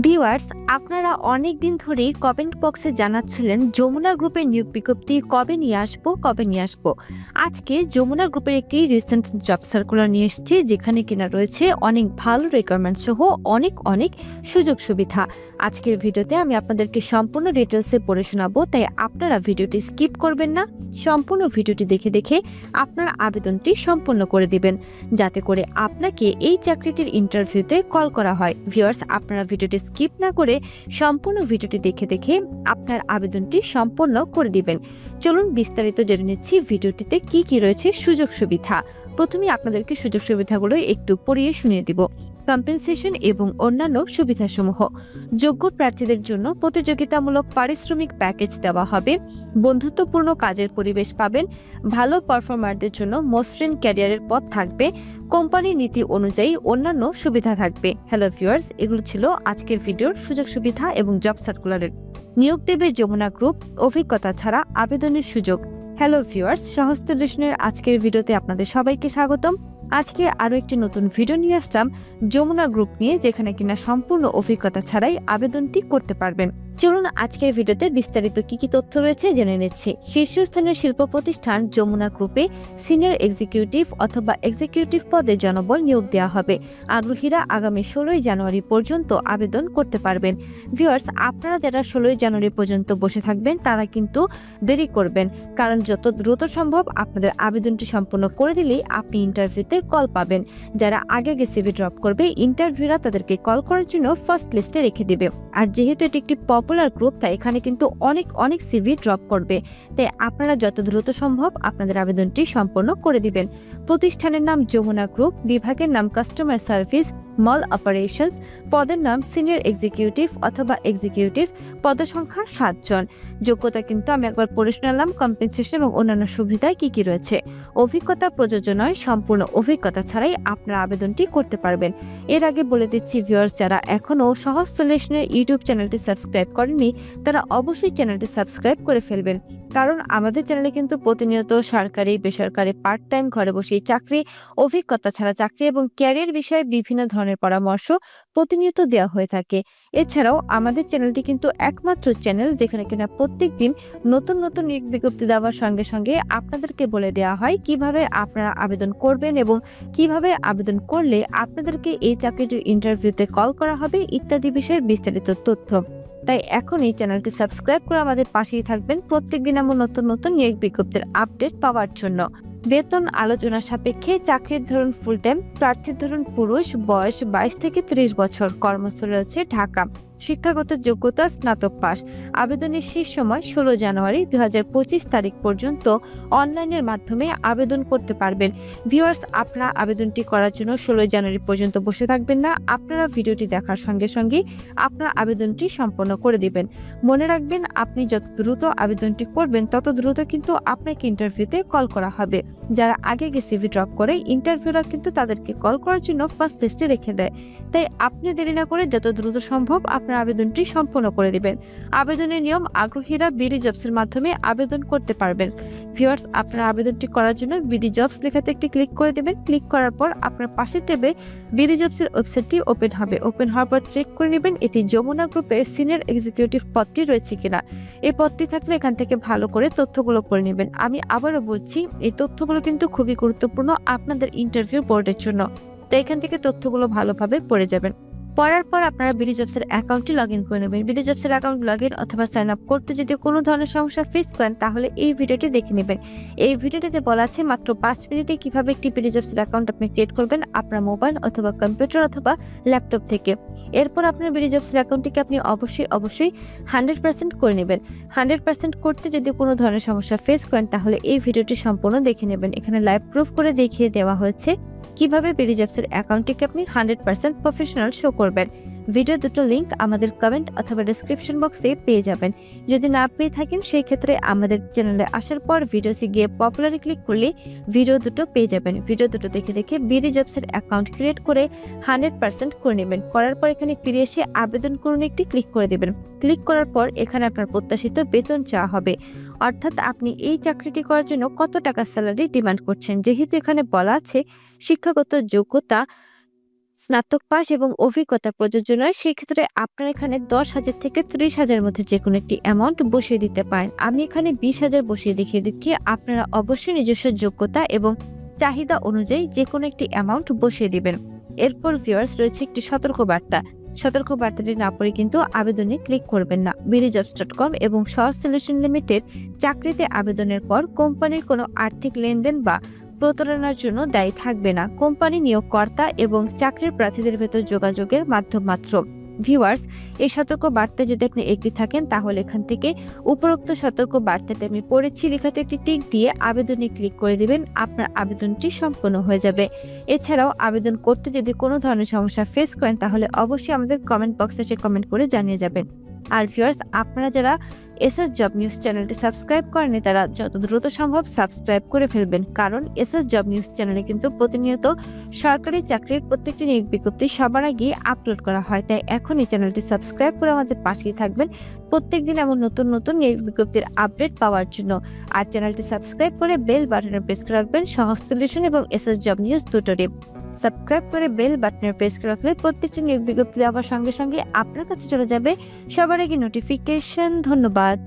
Viewers, আপনারা অনেক দিন ধরেই কমেন্ট বক্সে জানাচ্ছিলেন যমুনা গ্রুপের নিয়োগ বিজ্ঞপ্তি কবে নিয়ে আসবো। আজকে যমুনা গ্রুপের একটি রিসেন্ট জব সার্কুলার নিয়ে এসেছি, যেখানে কিনা রয়েছে অনেক ভালো রিকোয়ারমেন্ট সহ অনেক অনেক সুযোগ সুবিধা। আজকের ভিডিওতে আমি আপনাদেরকে সম্পূর্ণ ডিটেলসে পড়ে শোনাবো, তাই আপনারা ভিডিওটি স্কিপ করবেন না। সম্পূর্ণ ভিডিওটি দেখে দেখে আপনার আবেদনটি সম্পন্ন করে দিবেন, যাতে করে আপনাকে এই চাকরিটির ইন্টারভিউতে কল করা হয়। ভিউয়ার্স, আপনারা ভিডিওটি স্কিপ না করে সম্পূর্ণ ভিডিওটি দেখে দেখে আপনার আবেদনটি সম্পন্ন করে দিবেন। চলুন বিস্তারিত জেনে নিচ্ছি ভিডিওটিতে কি কি রয়েছে সুযোগ সুবিধা। প্রথমে আপনাদেরকে সুযোগ সুবিধাগুলো একটু পড়িয়ে শুনিয়ে দিব। কম্পেনসেশন এবং অন্যান্য সুবিধাসমূহ। যোগ্য প্রার্থীদের জন্য প্রতিযোগিতামূলক পারিশ্রমিক প্যাকেজ দেওয়া হবে। বন্ধুত্বপূর্ণ কাজের পরিবেশ পাবেন। ভালো পারফর্মারদের জন্য মসৃণ ক্যারিয়ারের পথ থাকবে। কোম্পানির নীতি অনুযায়ী অন্যান্য সুবিধা থাকবে। হ্যালো ভিউয়ার্স, এগুলো ছিল আজকের ভিডিওর সুযোগ সুবিধা এবং জব সার্কুলারের। নিয়োগ দেবে যমুনা গ্রুপ, অভিজ্ঞতা ছাড়া আবেদনের সুযোগ। হ্যালো ভিউয়ার্স, সহস্তের আজকের ভিডিওতে আপনাদের সবাইকে স্বাগতম। আজকে আরো একটি নতুন ভিডিও নিয়ে আসলাম যমুনা গ্রুপ নিয়ে, যেখানে কিনা সম্পূর্ণ অভিজ্ঞতা ছাড়াই আবেদনটি করতে পারবেন। চলুন আজকের ভিডিওতে বিস্তারিত কি কি তথ্য রয়েছে জেনে নিচ্ছি। শীর্ষস্থানীয় শিল্প প্রতিষ্ঠান যমুনা গ্রুপে সিনিয়র এক্সিকিউটিভ অথবা এক্সিকিউটিভ পদে জনবল নিয়োগ দেওয়া হবে। আগ্রহীরা আগামী 16 জানুয়ারি পর্যন্ত আবেদন করতে পারবেন। ভিউয়ার্স, আপনারা যারা 16 জানুয়ারি পর্যন্ত বসে থাকবেন তারা কিন্তু দেরি করবেন, কারণ যত দ্রুত সম্ভব আপনাদের আবেদনটি সম্পূর্ণ করে দিলেই আপনি ইন্টারভিউতে কল পাবেন। যারা আগে সিভি ড্রপ করবে, ইন্টারভিউরা তাদেরকে কল করার জন্য ফার্স্ট লিস্টে রেখে দিবে। আর যেহেতু এটি একটি পপুলার গ্রুপ, তাই এখানে কিন্তু অনেক সিভি ড্রপ করবে। তাই আপনারা যত দ্রুত সম্ভব আপনাদের আবেদনটি সম্পন্ন করে দিবেন। প্রতিষ্ঠানের নাম যমুনা গ্রুপ, বিভাগের নাম কাস্টমার সার্ভিস মল অপারেশনস, পদের নাম সিনিয়র এক্সিকিউটিভ অথবা এক্সিকিউটিভ, পদসংখ্যা 7 জন। যোগ্যতা কিন্তু আমি একবার পড়ে শোনালাম। কম্পেনসেশন এবং অন্যান্য সুবিধায় কি কি রয়েছে। অভিজ্ঞতা প্রযোজ্য নয়, সম্পূর্ণ অভিজ্ঞতা ছাড়াই আপনারা আবেদনটি করতে পারবেন। এর আগে বলে দিচ্ছি ভিউয়ার্স, যারা এখনও সহজ সলিউশনের ইউটিউব চ্যানেলটি সাবস্ক্রাইব করেননি তারা অবশ্যই চ্যানেলটি সাবস্ক্রাইব করে ফেলবেন, কারণ আমাদের চ্যানেলে কিন্তু প্রতিনিয়ত সরকারি বেসরকারি পার্ট টাইম ঘরে বসেই চাকরি, অভিজ্ঞতা ছাড়া চাকরি এবং ক্যারিয়ার বিষয়ে বিভিন্ন ধরনের পরামর্শ প্রতিনিয়ত দেওয়া হয়ে থাকে। এছাড়াও আমাদের চ্যানেলটি কিন্তু একমাত্র চ্যানেল যেখানে কিনা প্রত্যেকদিন নতুন নতুন নিয়োগ বিজ্ঞপ্তি দেওয়ার সঙ্গে সঙ্গে আপনাদেরকে বলে দেওয়া হয় কিভাবে আপনারা আবেদন করবেন এবং কিভাবে আবেদন করলে আপনাদেরকে এই চাকরিটির ইন্টারভিউতে কল করা হবে ইত্যাদি বিষয়ে বিস্তারিত তথ্য। তাই এখন এই চ্যানেলটি সাবস্ক্রাইব করে আমাদের পাশেই থাকবেন প্রত্যেকদিন এমন নতুন নতুন নিয়োগ বিজ্ঞপ্তির আপডেট পাওয়ার জন্য। বেতন আলোচনা সাপেক্ষে। চাকরির ধরন ফুল টাইম, প্রার্থীর ধরন পুরুষ, বয়স 22 থেকে 30 বছর, কর্মস্থল রয়েছে ঢাকা। শিক্ষাগত যোগ্যতা স্নাতক পাস। আবেদনের শেষ সময় 16 জানুয়ারি 2025 তারিখ পর্যন্ত অনলাইনের মাধ্যমে আবেদন করতে পারবেন। ভিউয়ার্স, আপনারা আবেদনটি করার জন্য 16 জানুয়ারি পর্যন্ত বসে থাকবেন না। আপনারা ভিডিওটি দেখার সঙ্গে সঙ্গে আপনার আবেদনটি সম্পন্ন করে দিবেন। মনে রাখবেন, আপনি যত দ্রুত আবেদনটি করবেন তত দ্রুত কিন্তু আপনাকে ইন্টারভিউতে কল করা হবে। যারা আগে সিভি ড্রপ করে, ইন্টারভিউরা কিন্তু তাদেরকে কল করার জন্য ফার্স্ট লিস্টে রেখে দেয়। তাই আপনি দেরি না করে যত দ্রুত সম্ভব আপনার আবেদনটি সম্পন্ন করে দিবেন। আবেদনের নিয়ম: আগ্রহীরা বিডি জবসের মাধ্যমে আবেদন করতে পারবেন। ভিউয়ার্স, আপনার আবেদনটি করার জন্য বিডি জবস লেখাতে একটি ক্লিক করে দিবেন। ক্লিক করার পর আপনার পাশের ট্যাবে বিডি জবসের ওয়েবসাইটটি ওপেন হবে। ওপেন হওয়ার পর চেক করে নেবেন এটি যমুনা গ্রুপের সিনিয়র এক্সিকিউটিভ পদটি রয়েছে কিনা। এই পদটি থাকলে এখান থেকে ভালো করে তথ্যগুলো পড়ে নেবেন। আমি আবারও বলছি, এই তথ্যগুলো কিন্তু খুবই গুরুত্বপূর্ণ আপনাদের ইন্টারভিউ বোর্ডের জন্য। তো এখান থেকে তথ্যগুলো ভালোভাবে পড়ে যাবেন। পড়ার পর আপনারা বিডি জবসের অ্যাকাউন্টটি লগ ইন করে নেবেন। বিডি জবসের অ্যাকাউন্ট লগ ইন অথবা সাইন আপ করতে যদি কোনো ধরনের সমস্যা ফেস করেন তাহলে এই ভিডিওটি দেখে নেবেন। এই ভিডিওটিতে বলা আছে মাত্র 5 মিনিটে কিভাবে একটি বিডি জবসের অ্যাকাউন্ট আপনি ক্রিয়েট করবেন আপনার মোবাইল অথবা কম্পিউটার অথবা ল্যাপটপ থেকে। এরপর আপনার বিডি জবসের অ্যাকাউন্টটিকে আপনি অবশ্যই 100% করে নেবেন। 100% করতে যদি কোনো ধরনের সমস্যা ফেস করেন তাহলে এই ভিডিওটি সম্পূর্ণ দেখে নেবেন। এখানে লাইভ প্রুফ করে দেখিয়ে দেওয়া হয়েছে কিভাবে বিডি জবসের অ্যাকাউন্টটিকে আপনি 100% প্রফেশনাল শো করবেন। ভিডিও দুটো লিংক আমাদের কমেন্ট অথবা ডেসক্রিপশন বক্সে পেয়ে যাবেন। যদি না পেয়ে থাকেন সেই ক্ষেত্রে আমাদের চ্যানেলে আসার পর ভিডিওসে গিয়ে পপুলারে ক্লিক করলে ভিডিও দুটো পেয়ে যাবেন। ভিডিও দুটো দেখে দেখে বিডি জবসের অ্যাকাউন্ট ক্রিয়েট করে 100% করে নেবেন। করার পর এখানে ফিরে এসে আবেদন করুন একটি ক্লিক করে দেবেন। ক্লিক করার পর এখানে আপনার প্রত্যাশিত বেতন চাওয়া হবে, অর্থাৎ আপনি এই চাকরিটি করার জন্য কত টাকা স্যালারি ডিমান্ড করছেন। যেহেতু এখানে বলা আছে শিক্ষাগত যোগ্যতা স্নাতক পাস এবং অভিজ্ঞতা প্রযোজ্য নয়, সেক্ষেত্রে আপনারা এখানে 10,000 থেকে 30,000 মধ্যে যে কোনো একটি অ্যামাউন্ট বসিয়ে দিতে পারেন। আমি এখানে 20,000 বসিয়ে দেখিয়ে দিচ্ছি। আপনারা অবশ্যই নিজস্ব যোগ্যতা এবং চাহিদা অনুযায়ী যে কোনো একটি অ্যামাউন্ট বসিয়ে দিবেন। এরপর ভিউয়ার্স রয়েছে একটি সতর্কবার্তা। সতর্কবার্তাটি না পড়ে কিন্তু আবেদনে ক্লিক করবেন না। BDjobs.com এবং সহজ সলিউশন লিমিটেড চাকরিতে আবেদনের পর কোম্পানির কোনো আর্থিক লেনদেন বা প্রতারণার জন্য দায়ী থাকবে না। কোম্পানি নিয়োগকর্তা এবং চাকরির প্রার্থীদের ভেতর যোগাযোগের মাধ্যম মাত্র। ভিউয়ার্স, এই সতর্ক বার্তায় যদি আপনি এগ্রি থাকেন তাহলে এখান থেকে উপরোক্ত সতর্ক বার্তাতে আমি পড়েছি লেখাতে একটি টিক দিয়ে আবেদনে ক্লিক করে দিবেন। আপনার আবেদনটি সম্পন্ন হয়ে যাবে। এছাড়াও আবেদন করতে যদি কোনো ধরনের সমস্যা ফেস করেন তাহলে অবশ্যই আমাদের কমেন্ট বক্সে এসে কমেন্ট করে জানিয়ে যাবেন। আর ভিউয়ার্স, আপনারা যারা এসএস জব নিউজ চ্যানেলটি সাবস্ক্রাইব করেনি তারা যত দ্রুত সম্ভব সাবস্ক্রাইব করে ফেলবেন, কারণ এসএস জব নিউজ চ্যানেলে কিন্তু প্রতিনিয়ত সরকারি চাকরির প্রত্যেকটি নিয়োগ বিজ্ঞপ্তি সবার আগে আপলোড করা হয়। তাই এখন এই চ্যানেলটি সাবস্ক্রাইব করে আমাদের পাশেই থাকবেন প্রত্যেকদিন এমন নতুন নতুন নিয়োগ বিজ্ঞপ্তির আপডেট পাওয়ার জন্য। আর চ্যানেলটি সাবস্ক্রাইব করে বেল বাটনে প্রেস করে রাখবেন সহজ সলিউশন এবং এসএস জব নিউজ দুটোরই। সাবস্ক্রাইব করে বেল বাটনে প্রেস করে রাখলে প্রত্যেকটি নিয়োগ বিজ্ঞপ্তি দেওয়ার সঙ্গে সঙ্গে আপনার কাছে চলে যাবে সবার আগে নোটিফিকেশন। ধন্যবাদ।